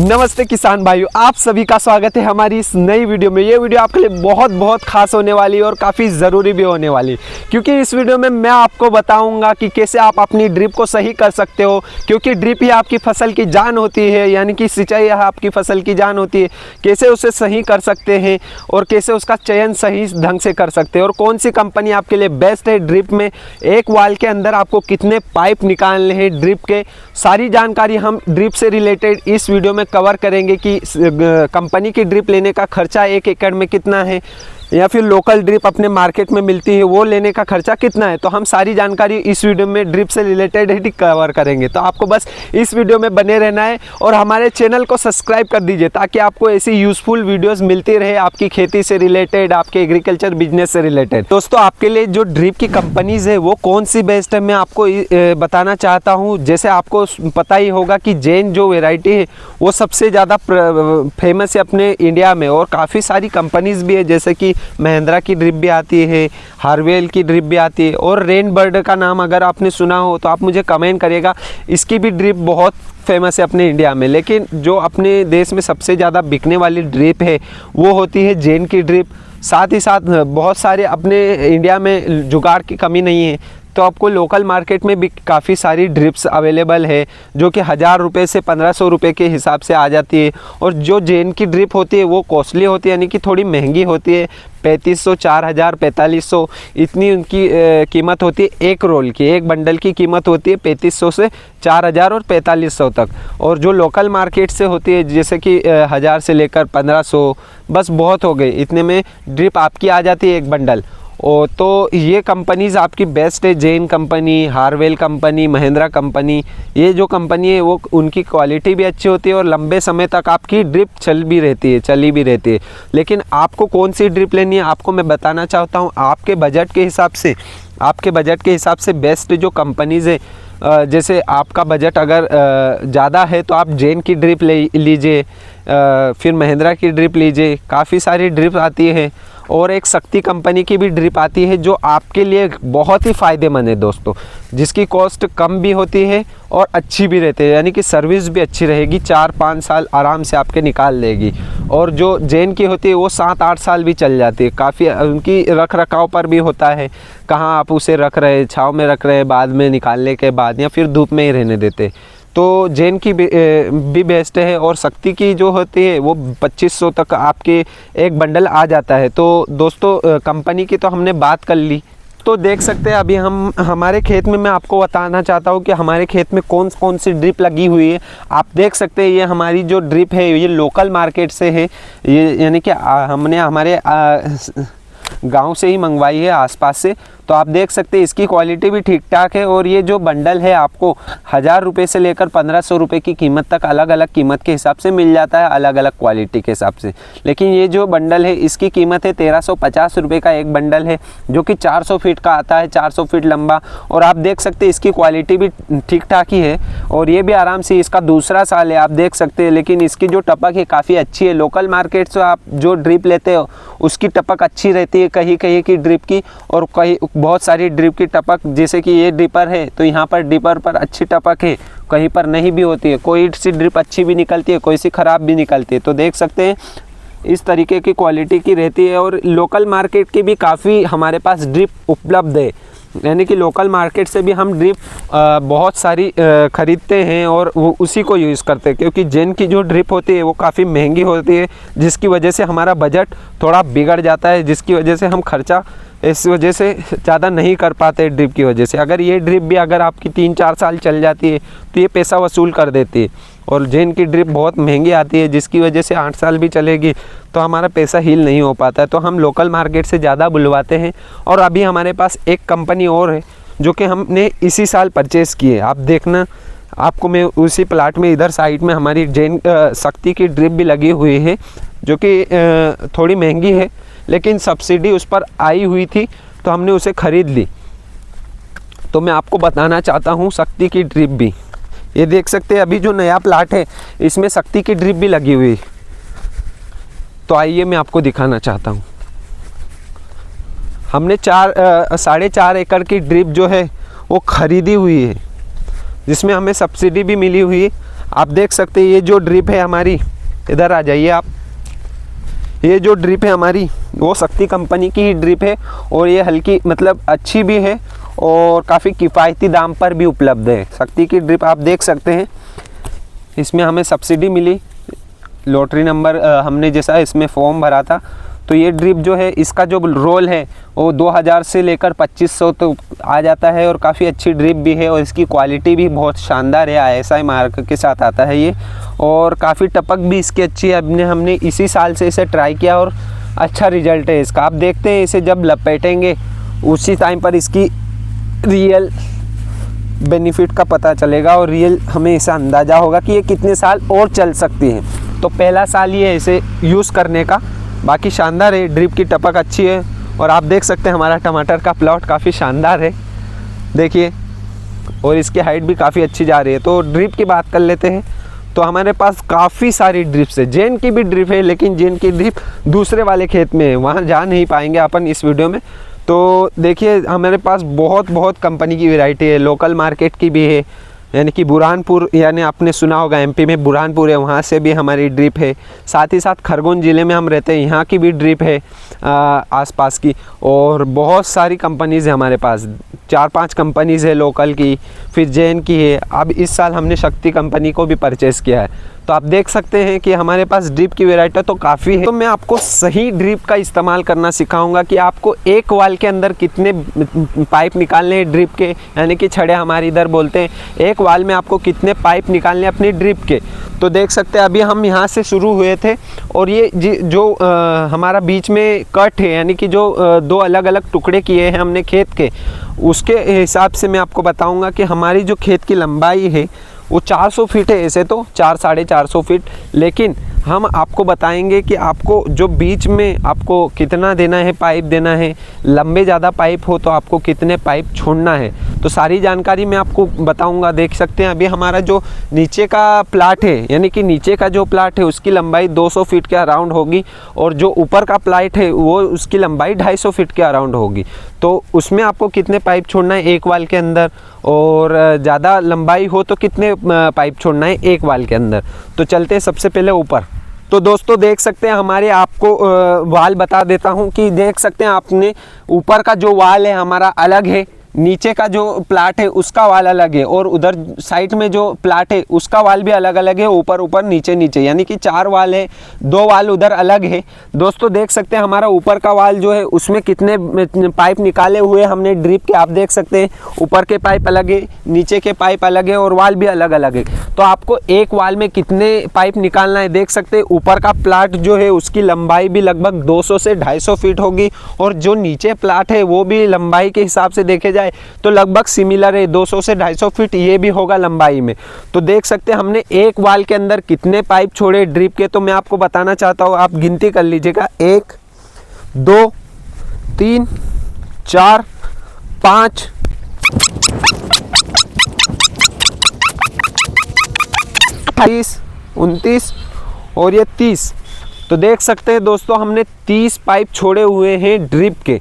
नमस्ते किसान भाइयों, आप सभी का स्वागत है हमारी इस नई वीडियो में। ये वीडियो आपके लिए बहुत खास होने वाली है और काफ़ी ज़रूरी भी होने वाली, क्योंकि इस वीडियो में मैं आपको बताऊंगा कि कैसे आप अपनी ड्रिप को सही कर सकते हो। क्योंकि ड्रिप ही आपकी फसल की जान होती है, यानी कि सिंचाई आपकी फसल की जान होती है। कैसे उसे सही कर सकते हैं और कैसे उसका चयन सही ढंग से कर सकते हैं, और कौन सी कंपनी आपके लिए बेस्ट है। ड्रिप में एक वाल के अंदर आपको कितने पाइप निकालने हैं ड्रिप के, सारी जानकारी हम ड्रिप से रिलेटेड इस वीडियो में कवर करेंगे कि कंपनी की ड्रिप लेने का खर्चा 1 एकड़ में कितना है, या फिर लोकल ड्रिप अपने मार्केट में मिलती है वो लेने का खर्चा कितना है। तो हम सारी जानकारी इस वीडियो में ड्रिप से रिलेटेड ही कवर करेंगे। तो आपको बस इस वीडियो में बने रहना है और हमारे चैनल को सब्सक्राइब कर दीजिए, ताकि आपको ऐसी यूज़फुल वीडियोस मिलती रहे आपकी खेती से रिलेटेड, आपके एग्रीकल्चर बिजनेस से रिलेटेड। दोस्तों, आपके लिए जो ड्रिप की कंपनीज है वो कौन सी बेस्ट है मैं आपको बताना चाहता हूँ। जैसे आपको पता ही होगा कि जैन जो वेराइटी है वो सबसे ज़्यादा फेमस है अपने इंडिया में, और काफ़ी सारी कंपनीज भी है, जैसे कि महिंद्रा की ड्रिप भी आती है, हार्वेल की ड्रिप भी आती है, और रेन बर्ड का नाम अगर आपने सुना हो तो आप मुझे कमेंट करिएगा। इसकी भी ड्रिप बहुत फेमस है अपने इंडिया में। लेकिन जो अपने देश में सबसे ज़्यादा बिकने वाली ड्रिप है वो होती है जैन की ड्रिप। साथ ही साथ बहुत सारे अपने इंडिया में जुगाड़ की कमी नहीं है, तो आपको लोकल मार्केट में भी काफ़ी सारी ड्रिप्स अवेलेबल है, जो कि 1000 रुपये से 1500 रुपये के हिसाब से आ जाती है। और जो जैन की ड्रिप होती है वो कॉस्टली होती है, यानी कि थोड़ी महंगी होती है। 3500, 4000, 4500 इतनी उनकी कीमत होती है। एक रोल की, एक बंडल की कीमत होती है 3500 से 4000 और 4500 तक। और जो लोकल मार्केट से होती है, जैसे कि 1000 से लेकर 1500, बस बहुत हो गए, इतने में ड्रिप आपकी आ जाती है एक बंडल। तो ये कंपनीज़ आपकी बेस्ट है। Jain company, Havells company, Mahindra company, ये जो कंपनी है वो उनकी क्वालिटी भी अच्छी होती है और लंबे समय तक आपकी ड्रिप चली भी रहती है। लेकिन आपको कौन सी ड्रिप लेनी है आपको मैं बताना चाहता हूँ। आपके बजट के हिसाब से बेस्ट जो कंपनीज़ है, जैसे आपका बजट अगर ज़्यादा है तो आप जैन की ड्रिप ले लीजिए, फिर महिंद्रा की ड्रिप लीजिए। काफ़ी सारी ड्रिप आती है, और एक शक्ति कंपनी की भी ड्रिप आती है जो आपके लिए बहुत ही फ़ायदेमंद है दोस्तों, जिसकी कॉस्ट कम भी होती है और अच्छी भी रहती है, यानी कि सर्विस भी अच्छी रहेगी। 4-5 साल आराम से आपके निकाल देगी। और जो जैन की होती है वो 7-8 साल भी चल जाती है। काफ़ी उनकी रख रखाव पर भी होता है, कहाँ आप उसे रख रहे, छाँव में रख रहे बाद में निकालने के बाद, या फिर धूप में ही रहने देते। तो जैन की भी बेस्ट है। और शक्ति की जो होती है वो 2500 तक आपके एक बंडल आ जाता है। तो दोस्तों, कंपनी की तो हमने बात कर ली। तो देख सकते हैं अभी हम हमारे खेत में, मैं आपको बताना चाहता हूँ कि हमारे खेत में कौन सी ड्रिप लगी हुई है। आप देख सकते हैं ये हमारी जो ड्रिप है ये लोकल मार्केट से है, ये यानी कि हमने हमारे गांव से ही मंगवाई है, आसपास से। तो आप देख सकते हैं इसकी क्वालिटी भी ठीक ठाक है। और ये जो बंडल है आपको 1000 रुपये से लेकर 1500 रुपये की कीमत तक अलग अलग कीमत के हिसाब से मिल जाता है, अलग अलग क्वालिटी के हिसाब से। लेकिन ये जो बंडल है इसकी कीमत है 1350 रुपये का एक बंडल है, जो कि 400 फीट का आता है, 400 फीट लंबा। और आप देख सकते हैं इसकी क्वालिटी भी ठीक ठाक ही है, और ये भी आराम से इसका दूसरा साल है, आप देख सकते हैं। लेकिन इसकी जो टपक है काफ़ी अच्छी है। लोकल मार्केट से आप जो ड्रिप लेते हो उसकी टपक अच्छी रहती है कहीं कहीं की ड्रिप की, और कहीं बहुत सारी ड्रिप की टपक, जैसे कि ये ड्रिपर है तो यहाँ पर ड्रिपर पर अच्छी टपक है, कहीं पर नहीं भी होती है। कोई सी ड्रिप अच्छी भी निकलती है, कोई सी ख़राब भी निकलती है। तो देख सकते हैं इस तरीके की क्वालिटी की रहती है। और लोकल मार्केट की भी काफ़ी हमारे पास ड्रिप उपलब्ध है, यानी कि लोकल मार्केट से भी हम ड्रिप बहुत सारी ख़रीदते हैं और वो उसी को यूज़ करते हैं। क्योंकि जैन की जो ड्रिप होती है वो काफ़ी महंगी होती है, जिसकी वजह से हमारा बजट थोड़ा बिगड़ जाता है, जिसकी वजह से हम खर्चा इस वजह से ज़्यादा नहीं कर पाते ड्रिप की वजह से। अगर ये ड्रिप भी अगर आपकी 3-4 साल चल जाती है तो ये पैसा वसूल कर देती है। और जैन की ड्रिप बहुत महंगी आती है, जिसकी वजह से 8 साल भी चलेगी तो हमारा पैसा हील नहीं हो पाता है। तो हम लोकल मार्केट से ज़्यादा बुलवाते हैं। और अभी हमारे पास एक कंपनी और है जो कि हमने इसी साल परचेज़ की है। आप देखना, आपको मैं उसी प्लाट में इधर साइड में हमारी जैन शक्ति की ड्रिप भी लगी हुई है, जो कि थोड़ी महंगी है, लेकिन सब्सिडी उस पर आई हुई थी तो हमने उसे ख़रीद ली। तो मैं आपको बताना चाहता हूँ शक्ति की ड्रिप भी, ये देख सकते हैं अभी जो नया प्लाट है इसमें शक्ति की ड्रिप भी लगी हुई। तो आइए मैं आपको दिखाना चाहता हूँ। हमने 4.5 एकड़ की ड्रिप जो है वो ख़रीदी हुई है, जिसमें हमें सब्सिडी भी मिली हुई है। आप देख सकते हैं ये जो ड्रिप है हमारी, इधर आ जाइए आप, ये जो ड्रिप है हमारी वो शक्ति कंपनी की ही ड्रिप है और ये हल्की मतलब अच्छी भी है और काफ़ी किफ़ायती दाम पर भी उपलब्ध है। शक्ति की ड्रिप आप देख सकते हैं, इसमें हमें सब्सिडी मिली, लॉटरी नंबर हमने जैसा इसमें फॉर्म भरा था। तो ये ड्रिप जो है इसका जो रोल है वो 2000 से लेकर 2500 तो आ जाता है और काफ़ी अच्छी ड्रिप भी है और इसकी क्वालिटी भी बहुत शानदार है। ISI मार्क के साथ आता है ये और काफ़ी टपक भी इसकी अच्छी है। हमने इसी साल से इसे ट्राई किया और अच्छा रिजल्ट है इसका। आप देखते हैं इसे जब लपेटेंगे उसी टाइम पर इसकी रियल बेनिफिट का पता चलेगा और रियल हमें इसे अंदाज़ा होगा कि ये कितने साल और चल सकती है। तो पहला साल ये इसे यूज़ करने का, बाकी शानदार है, ड्रिप की टपक अच्छी है और आप देख सकते हैं हमारा टमाटर का प्लॉट काफ़ी शानदार है, देखिए, और इसकी हाइट भी काफ़ी अच्छी जा रही है। तो ड्रिप की बात कर लेते हैं। तो हमारे पास काफ़ी सारी ड्रिप्स है, जेन की भी ड्रिप है, लेकिन जेन की ड्रिप दूसरे वाले खेत में है, वहाँ जा नहीं पाएंगे अपन इस वीडियो में। तो देखिए हमारे पास बहुत कंपनी की वैरायटी है, लोकल मार्केट की भी है, यानी कि बुरहानपुर, यानी आपने सुना होगा MP में बुरहानपुर है, वहाँ से भी हमारी ड्रिप है। साथ ही साथ खरगोन ज़िले में हम रहते हैं, यहाँ की भी ड्रिप है आसपास की। और बहुत सारी कंपनीज़ है हमारे पास, 4-5 कंपनीज़ है लोकल की, फिर जेन की है। अब इस साल हमने शक्ति कंपनी को भी परचेज़ किया है। तो आप देख सकते हैं कि हमारे पास ड्रिप की वैरायटी तो काफ़ी है। तो मैं आपको सही ड्रिप का इस्तेमाल करना सिखाऊंगा कि आपको एक वाल के अंदर कितने पाइप निकालने हैं ड्रिप के, यानी कि छड़े हमारे इधर बोलते हैं, एक वाल में आपको कितने पाइप निकालने अपनी ड्रिप के। तो देख सकते हैं अभी हम यहाँ से शुरू हुए थे और ये जो हमारा बीच में कट है, यानी कि जो 2 अलग अलग टुकड़े किए हैं हमने खेत के, उसके हिसाब से मैं आपको बताऊँगा कि हमारी जो खेत की लंबाई है वो 400 फीट है, ऐसे तो 400-450 फीट, लेकिन हम आपको बताएंगे कि आपको जो बीच में आपको कितना देना है, पाइप देना है, लंबे ज़्यादा पाइप हो तो आपको कितने पाइप छोड़ना है। तो सारी जानकारी मैं आपको बताऊंगा। देख सकते हैं अभी हमारा जो नीचे का प्लाट है, यानी कि नीचे का जो प्लाट है उसकी लंबाई 200 फीट के अराउंड होगी और जो ऊपर का प्लाट है वो उसकी लंबाई 250 फीट के अराउंड होगी। तो उसमें आपको कितने पाइप छोड़ना है एक वाल के अंदर, और ज़्यादा लंबाई हो तो कितने पाइप छोड़ना है एक वाल के अंदर। तो चलते हैं सबसे पहले ऊपर। तो दोस्तों देख सकते हैं हमारे, आपको वाल बता देता हूं कि देख सकते हैं आपने, ऊपर का जो वाल है हमारा अलग है, नीचे का जो प्लाट है उसका वाल अलग है, और उधर साइड में जो प्लाट है उसका वाल भी अलग अलग है, ऊपर ऊपर नीचे नीचे, यानी कि 4 वाल है, 2 वाल उधर अलग है। दोस्तों देख सकते हैं हमारा ऊपर का वाल जो है उसमें कितने पाइप निकाले हुए हमने ड्रिप के, आप देख सकते हैं ऊपर के पाइप अलग है, नीचे के पाइप अलग है और वाल भी अलग अलग है। तो आपको एक वाल में कितने पाइप निकालना है देख सकते हैं। ऊपर का प्लाट जो है उसकी लंबाई भी लगभग 200 से 250 फीट होगी, और जो नीचे प्लाट है वो भी लंबाई के हिसाब से देखे तो लगभग सिमिलर है, 200 से 250 फीट ये भी होगा लंबाई में। तो देख सकते हैं हमने एक वाल के अंदर कितने पाइप छोड़े ड्रिप के, तो मैं आपको बताना चाहता हूँ, आप गिनती कर लीजिएगा। 1 2 3 4 5 28 29 और ये 30। तो देख सकते हैं दोस्तों हमने 30 पाइप छोड़े हुए हैं ड्रिप के,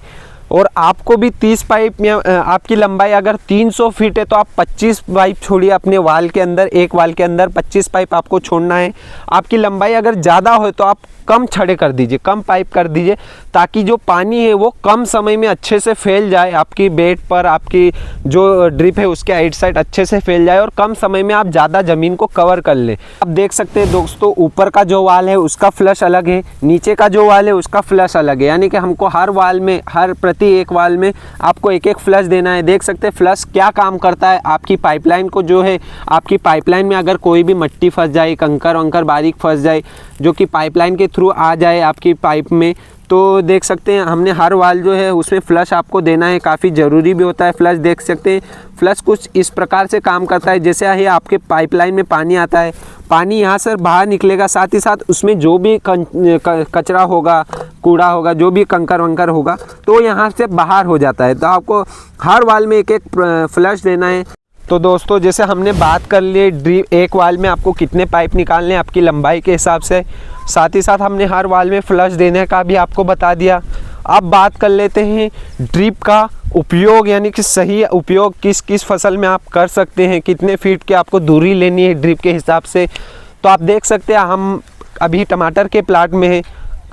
और आपको भी 30 पाइप में, आपकी लंबाई अगर 300 फीट है तो आप 25 पाइप छोड़िए अपने वाल के अंदर, एक वाल के अंदर 25 पाइप आपको छोड़ना है। आपकी लंबाई अगर ज़्यादा हो तो आप कम छड़े कर दीजिए, कम पाइप कर दीजिए, ताकि जो पानी है वो कम समय में अच्छे से फैल जाए आपकी बेड पर, आपकी जो ड्रिप है उसके आइट साइड अच्छे से फैल जाए और कम समय में आप ज़्यादा ज़मीन को कवर कर लें। आप देख सकते हैं दोस्तों ऊपर का जो वाल है उसका फ्लश अलग है, नीचे का जो वाल है उसका फ्लश अलग है, यानी कि हमको हर वाल में, हर प्रति एक वाल में आपको एक एक फ्लश देना है। देख सकते हैं फ्लश क्या काम करता है, आपकी पाइपलाइन को जो है, आपकी पाइपलाइन में अगर कोई भी मिट्टी फंस जाए, कंकर वंकर बारीक फंस जाए जो कि पाइपलाइन के थ्रू आ जाए आपकी पाइप में, तो देख सकते हैं हमने हर वाल जो है उसमें फ्लश आपको देना है, काफ़ी ज़रूरी भी होता है फ्लश। देख सकते हैं फ्लश कुछ इस प्रकार से काम करता है, जैसे ही आपके पाइपलाइन में पानी आता है, पानी यहाँ से बाहर निकलेगा, साथ ही साथ उसमें जो भी कचरा होगा, कूड़ा होगा, जो भी कंकर वंकर होगा तो यहाँ से बाहर हो जाता है। तो आपको हर वाल में एक एक फ्लश देना है। तो दोस्तों जैसे हमने बात कर ली ड्रिप, एक वाल में आपको कितने पाइप निकालने हैं आपकी लंबाई के हिसाब से, साथ ही साथ हमने हर वाल में फ्लश देने का भी आपको बता दिया। अब बात कर लेते हैं ड्रिप का उपयोग यानी कि सही उपयोग किस किस फसल में आप कर सकते हैं, कितने फीट की आपको दूरी लेनी है ड्रिप के हिसाब से। तो आप देख सकते हैं हम अभी टमाटर के प्लाट में है,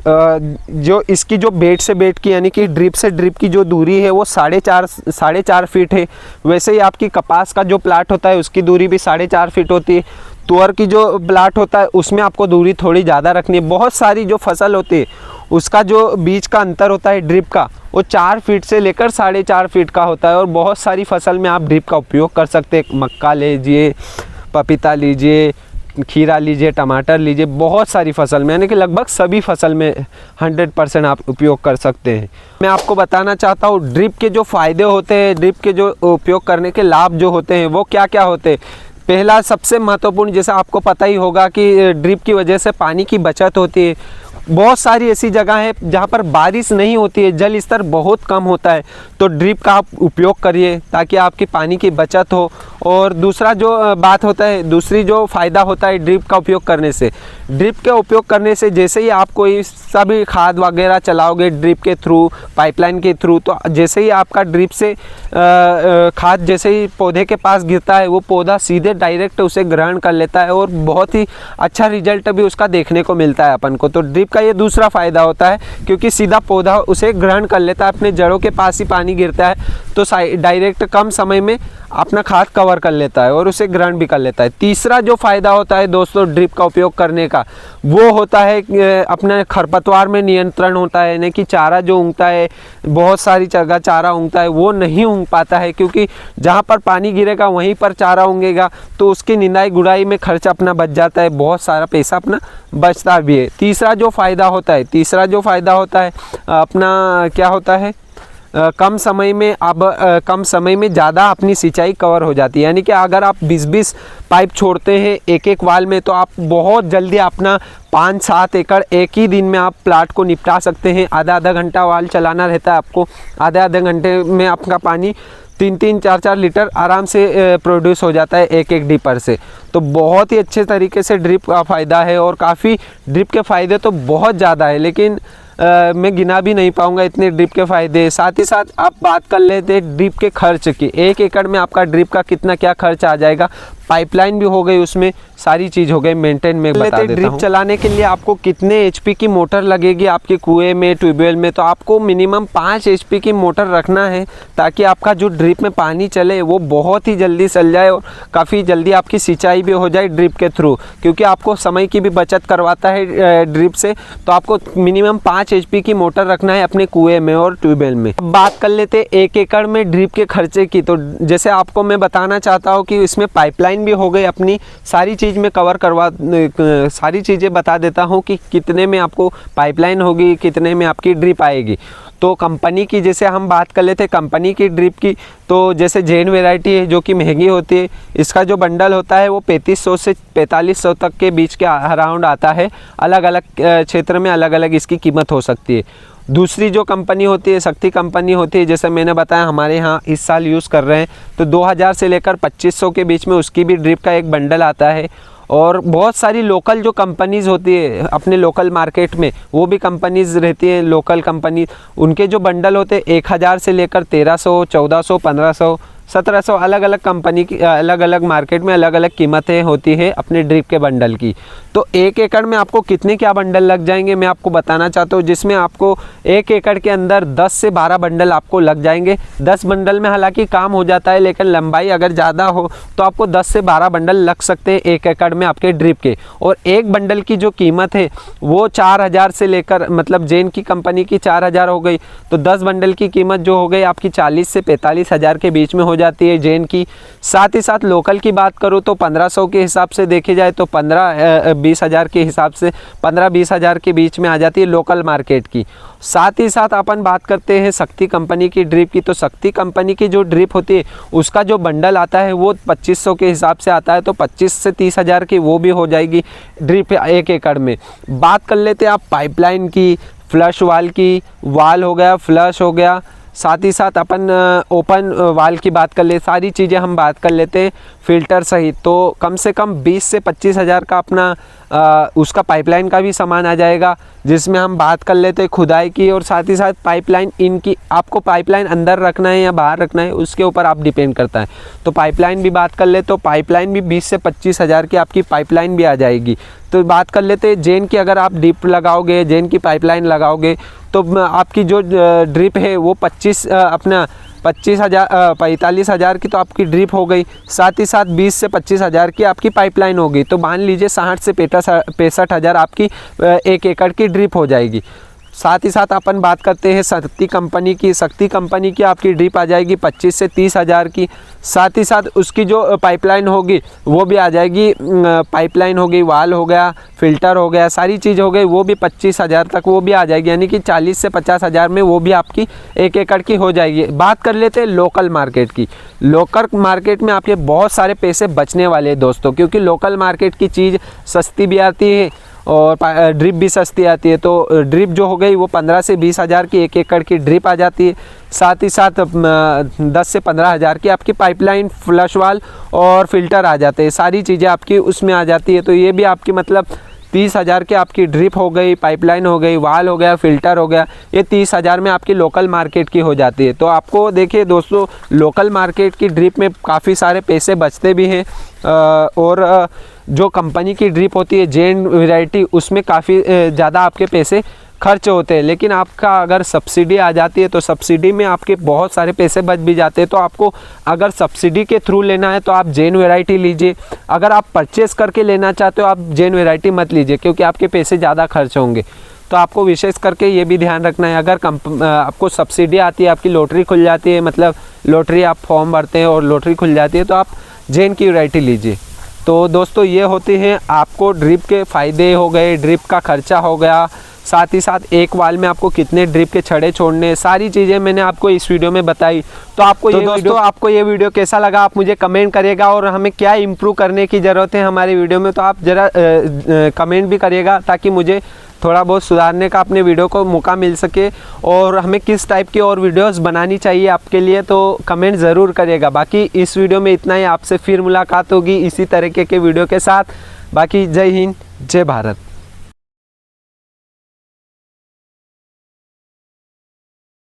जो इसकी जो बेड से बेड की यानी कि ड्रिप से ड्रिप की जो दूरी है वो 4.5 फीट है। वैसे ही आपकी कपास का जो प्लाट होता है उसकी दूरी भी 4.5 फीट होती है। तुअर की जो प्लाट होता है उसमें आपको दूरी थोड़ी ज़्यादा रखनी है। बहुत सारी जो फसल होती है उसका जो बीच का अंतर होता है ड्रिप का वो 4 फीट से लेकर 4.5 फीट का होता है। और बहुत सारी फसल में आप ड्रिप का उपयोग कर सकते हैं। मक्का लीजिए, पपीता लीजिए, खीरा लीजिए, टमाटर लीजिए, बहुत सारी फसल में यानी कि लगभग सभी फसल में 100% आप उपयोग कर सकते हैं। मैं आपको बताना चाहता हूँ ड्रिप के जो फ़ायदे होते हैं, ड्रिप के जो उपयोग करने के लाभ जो होते हैं वो क्या क्या होते हैं। पहला सबसे महत्वपूर्ण, जैसा आपको पता ही होगा कि ड्रिप की वजह से पानी की बचत होती है। बहुत सारी ऐसी जगह है जहाँ पर बारिश नहीं होती है, जल स्तर बहुत कम होता है, तो ड्रिप का आप उपयोग करिए ताकि आपकी पानी की बचत हो। और दूसरा जो बात होता है, दूसरी जो फ़ायदा होता है ड्रिप का उपयोग करने से, ड्रिप का उपयोग करने से जैसे ही आप कोई सभी खाद वगैरह चलाओगे ड्रिप के थ्रू, पाइपलाइन के थ्रू, तो जैसे ही आपका ड्रिप से खाद जैसे ही पौधे के पास गिरता है वो पौधा सीधे डायरेक्ट उसे ग्रहण कर लेता है और बहुत ही अच्छा रिजल्ट भी उसका देखने को मिलता है अपन को। तो ड्रिप का ये दूसरा फ़ायदा होता है क्योंकि सीधा पौधा उसे ग्रहण कर लेता है, अपने जड़ों के पास ही पानी गिरता है तो डायरेक्ट कम समय में अपना खाद कवर कर लेता है और उसे ग्रहण भी कर लेता है। तीसरा जो फ़ायदा होता है दोस्तों ड्रिप का उपयोग करने का वो होता है अपने खरपतवार में नियंत्रण होता है। यानी कि चारा जो उगता है, बहुत सारी जगह चारा उगता है वो नहीं उग पाता है क्योंकि जहाँ पर पानी गिरेगा वहीं पर चारा उगेगा, तो उसकी निंदाई गुड़ाई में खर्च अपना बच जाता है, बहुत सारा पैसा अपना बचता भी है। तीसरा जो फ़ायदा होता है अपना क्या होता है, कम समय में ज़्यादा अपनी सिंचाई कवर हो जाती है। यानी कि अगर आप 20-20 पाइप छोड़ते हैं एक एक वाल में तो आप बहुत जल्दी अपना 5-7 एकड़ एक ही दिन में आप प्लाट को निपटा सकते हैं। आधा घंटा वाल चलाना रहता है आपको, आधे घंटे में आपका पानी 3-3, 4-4 लीटर आराम से प्रोड्यूस हो जाता है एक एक ड्रिपर से। तो बहुत ही अच्छे तरीके से ड्रिप का फ़ायदा है और काफ़ी ड्रिप के फ़ायदे तो बहुत ज़्यादा है, लेकिन मैं गिना भी नहीं पाऊंगा इतने ड्रिप के फ़ायदे। साथ ही साथ आप बात कर लेते हैं ड्रिप के खर्च की, 1 एकड़ में आपका ड्रिप का कितना क्या खर्च आ जाएगा। पाइपलाइन भी हो गई, उसमें सारी चीज़ हो गई, मेंटेन में बता देता हूं। ड्रिप चलाने के लिए आपको कितने HP की मोटर लगेगी आपके कुएं में, ट्यूबवेल में, तो आपको मिनिमम 5 HP की मोटर रखना है ताकि आपका जो ड्रिप में पानी चले वो बहुत ही जल्दी चल जाए और काफ़ी जल्दी आपकी सिंचाई भी हो जाए ड्रिप के थ्रू, क्योंकि आपको समय की भी बचत करवाता है ड्रिप से। तो आपको मिनिमम 5 HP की मोटर रखना है अपने कुएं में और ट्यूबवेल में। बात कर लेते 1 एकड़ में ड्रिप के खर्चे की। तो जैसे आपको मैं बताना चाहता हूँ कि इसमें पाइपलाइन भी हो गई, अपनी सारी चीज़ में कवर करवा, सारी चीज़ें बता देता हूँ कि कितने में आपको पाइपलाइन होगी, कितने में आपकी ड्रिप आएगी। तो कंपनी की जैसे हम बात कर लेते कंपनी की ड्रिप की, तो जैसे जेन वैरायटी है जो कि महंगी होती है, इसका जो बंडल होता है वो 3500 से 4500 तक के बीच के अराउंड आता है। अलग अलग क्षेत्र में अलग अलग इसकी कीमत हो सकती है। दूसरी जो कंपनी होती है शक्ति कंपनी होती है, जैसे मैंने बताया हमारे यहाँ इस साल यूज़ कर रहे हैं, तो 2000 से लेकर 2500 के बीच में उसकी भी ड्रिप का एक बंडल आता है। और बहुत सारी लोकल जो कंपनीज़ होती है अपने लोकल मार्केट में, वो भी कंपनीज़ रहती हैं लोकल कंपनी, उनके जो बंडल होते हैं 1000 से लेकर 1300, 1400, 1500, 1700, अलग अलग कंपनी की अलग अलग मार्केट में अलग अलग कीमतें होती है अपने ड्रिप के बंडल की। तो 1 एकड़ में आपको कितने क्या बंडल लग जाएंगे मैं आपको बताना चाहता हूँ, जिसमें आपको 1 एकड़ के अंदर 10 से 12 बंडल आपको लग जाएंगे। 10 बंडल में हालांकि काम हो जाता है, लेकिन लंबाई अगर ज़्यादा हो तो आपको 10 से 12 बंडल लग सकते हैं 1 एकड़ में आपके ड्रिप के। और एक बंडल की जो कीमत है वो 4000 से लेकर, मतलब जेन की कंपनी की 4000 हो गई, तो 10 बंडल की कीमत जो हो गई आपकी 40 से 45 हज़ार के बीच में हो जाती है जेन की। साथ ही साथ लोकल की बात करूँ तो 1500 के हिसाब से देखे जाए तो 15-20 हज़ार के हिसाब से 15-20 हज़ार के बीच में आ जाती है लोकल मार्केट की। साथ ही साथ अपन बात करते हैं शक्ति कंपनी की ड्रिप की, तो शक्ति कंपनी की जो ड्रिप होती है उसका जो बंडल आता है वो 2500 के हिसाब से आता है, तो 25 से 30 हज़ार की वो भी हो जाएगी ड्रिप 1 एकड़ में। बात कर लेते हैं आप पाइपलाइन की, फ्लश वाल की, वाल हो गया, फ्लश हो गया, साथ ही साथ अपन ओपन वाल की बात कर ले, सारी चीज़ें हम बात कर लेते हैं फिल्टर सहित। तो कम से कम 20 से 25 हज़ार का अपना उसका पाइपलाइन का भी सामान आ जाएगा, जिसमें हम बात कर लेते हैं खुदाई की, और साथ ही साथ पाइपलाइन इनकी आपको पाइपलाइन अंदर रखना है या बाहर रखना है उसके ऊपर आप डिपेंड करता है। तो पाइपलाइन भी बात कर ले तो पाइपलाइन भी 20 से 25 हज़ार की आपकी पाइपलाइन भी आ जाएगी। तो बात कर लेते हैं जेन की, अगर आप ड्रिप लगाओगे, जेन की पाइपलाइन लगाओगे तो आपकी जो ड्रिप है वो 45 हज़ार की तो आपकी ड्रिप हो गई, साथ ही साथ 20 से 25 हज़ार की आपकी पाइपलाइन होगी। तो मान लीजिए 60 से 65 हज़ार आपकी 1 एकड़ की ड्रिप हो जाएगी। साथ ही साथ अपन बात करते हैं शक्ति कंपनी की। शक्ति कंपनी की आपकी ड्रिप आ जाएगी 25 से 30 हज़ार की। साथ ही साथ उसकी जो पाइपलाइन होगी वो भी आ जाएगी, पाइपलाइन हो गई, वाल हो गया, फिल्टर हो गया, सारी चीज़ हो गई, वो भी 25 हज़ार तक वो भी आ जाएगी, यानी कि 40 से 50 हज़ार में वो भी आपकी 1 एकड़ की हो जाएगी। बात कर लेते हैं लोकल मार्केट की। लोकल मार्केट में आपके बहुत सारे पैसे बचने वाले हैं दोस्तों, क्योंकि लोकल मार्केट की चीज़ सस्ती भी आती है और ड्रिप भी सस्ती आती है। तो ड्रिप जो हो गई वो 15 से 20 हज़ार की 1 एकड़ की ड्रिप आ जाती है। साथ ही साथ 10 से 15 हज़ार की आपकी पाइपलाइन, फ्लश वाल और फिल्टर आ जाते हैं, सारी चीज़ें आपकी उसमें आ जाती है। तो ये भी आपकी मतलब 30 हज़ार की आपकी ड्रिप हो गई, पाइपलाइन हो गई, वाल हो गया, फिल्टर हो गया, ये 30 हज़ार में आपकी लोकल मार्केट की हो जाती है। तो आपको देखिए दोस्तों, लोकल मार्केट की ड्रिप में काफ़ी सारे पैसे बचते भी हैं, और जो कंपनी की ड्रिप होती है जेन वैरायटी, उसमें काफ़ी ज़्यादा आपके पैसे खर्च होते हैं। लेकिन आपका अगर सब्सिडी आ जाती है तो सब्सिडी में आपके बहुत सारे पैसे बच भी जाते हैं। तो आपको अगर सब्सिडी के थ्रू लेना है तो आप जेन वैरायटी लीजिए। अगर आप परचेस करके लेना चाहते हो आप जेन वैरायटी मत लीजिए, क्योंकि आपके पैसे ज़्यादा खर्च होंगे। तो आपको विशेष करके ये भी ध्यान रखना है, अगर आपको सब्सिडी आती है, आपकी लॉटरी खुल जाती है, मतलब लॉटरी आप फॉर्म भरते हैं और लॉटरी खुल जाती है, तो आप जेन की वैरायटी लीजिए। तो दोस्तों ये होते हैं आपको ड्रिप के फ़ायदे हो गए, ड्रिप का खर्चा हो गया, साथ ही साथ एक वाल में आपको कितने ड्रिप के छड़े छोड़ने, सारी चीज़ें मैंने आपको इस वीडियो में बताई। तो आपको ये वीडियो कैसा लगा आप मुझे कमेंट करिएगा, और हमें क्या इम्प्रूव करने की ज़रूरत है हमारे वीडियो में तो आप ज़रा कमेंट भी करिएगा, ताकि मुझे थोड़ा बहुत सुधारने का अपने वीडियो को मौका मिल सके, और हमें किस टाइप की और वीडियोस बनानी चाहिए आपके लिए, तो कमेंट ज़रूर करिएगा। बाकी इस वीडियो में इतना ही, आपसे फिर मुलाकात होगी इसी तरीके के वीडियो के साथ। बाकी जय हिंद, जय भारत।